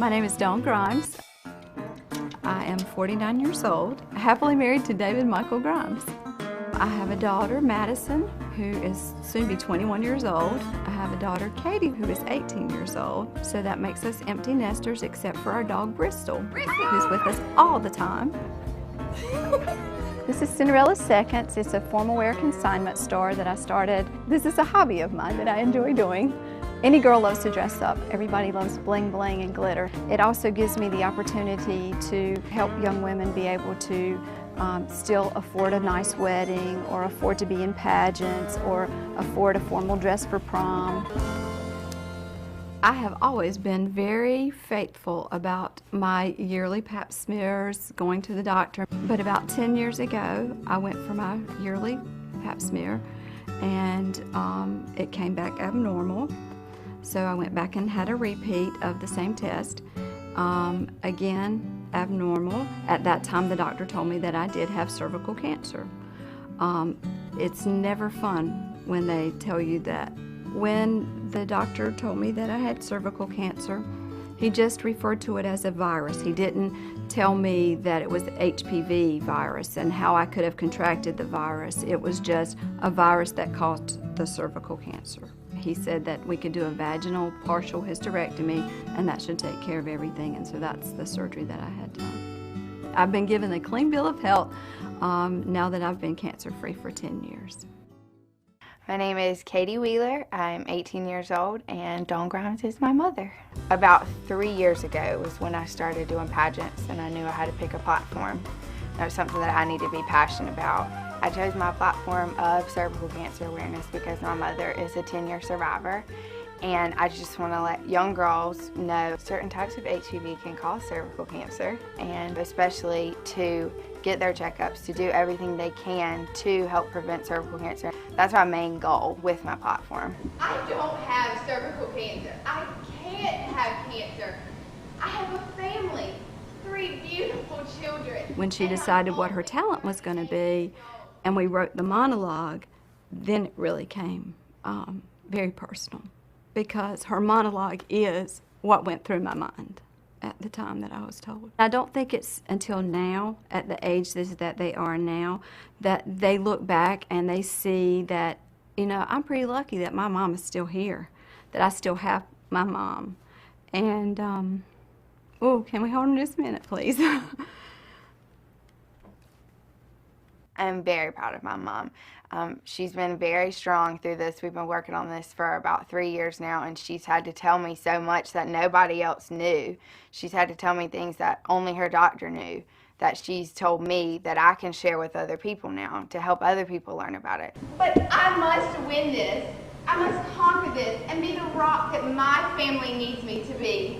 My name is Dawn Grimes. I am 49 years old, happily married to David Michael Grimes. I have a daughter, Madison, who is soon to be 21 years old. I have a daughter, Katie, who is 18 years old. So that makes us empty nesters except for our dog, Bristol, who's with us all the time. This is Cinderella Seconds. It's a formal wear consignment store that I started. This is a hobby of mine that I enjoy doing. Any girl loves to dress up. Everybody loves bling bling and glitter. It also gives me the opportunity to help young women be able to still afford a nice wedding, or afford to be in pageants, or afford a formal dress for prom. I have always been very faithful about my yearly pap smears, going to the doctor. But about 10 years ago, I went for my yearly pap smear, and it came back abnormal. So I went back and had a repeat of the same test. Again, abnormal. At that time, the doctor told me that I did have cervical cancer. It's never fun when they tell you that. When the doctor told me that I had cervical cancer, he just referred to it as a virus. He didn't tell me that it was the HPV virus and how I could have contracted the virus. It was just a virus that caused the cervical cancer. He said that we could do a vaginal partial hysterectomy and that should take care of everything, and so that's the surgery that I had done. I've been given a clean bill of health now that I've been cancer-free for 10 years. My name is Katie Wheeler. I'm 18 years old, and Dawn Grimes is my mother. About 3 years ago was when I started doing pageants, and I knew I had to pick a platform. That was something that I needed to be passionate about. I chose my platform of cervical cancer awareness because my mother is a 10-year survivor, and I just want to let young girls know certain types of HPV can cause cervical cancer, and especially to get their checkups, to do everything they can to help prevent cervical cancer. That's my main goal with my platform. I don't have cervical cancer. I can't have cancer. I have a family, 3 beautiful children. When she decided what her talent was going to be, and we wrote the monologue, then it really came very personal, because her monologue is what went through my mind at the time that I was told. I don't think it's until now, at the age that they are now, that they look back and they see that, you know, I'm pretty lucky that my mom is still here, that I still have my mom. And, oh, can we hold them just a minute, please? I'm very proud of my mom. She's been very strong through this. We've been working on this for about 3 years now, and she's had to tell me so much that nobody else knew. She's had to tell me things that only her doctor knew, that she's told me that I can share with other people now to help other people learn about it. But I must win this. I must conquer this and be the rock that my family needs me to be.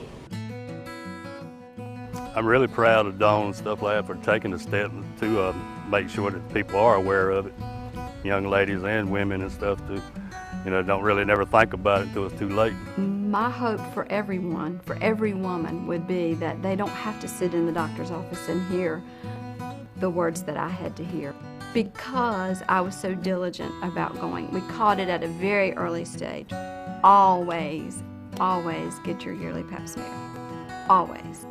I'm really proud of Dawn and stuff like that for taking the step to make sure that people are aware of it. Young ladies and women and stuff too. You know, don't really never think about it until it's too late. My hope for everyone, for every woman, would be that they don't have to sit in the doctor's office and hear the words that I had to hear. Because I was so diligent about going, we caught it at a very early stage. Always, always get your yearly pap smear. Always.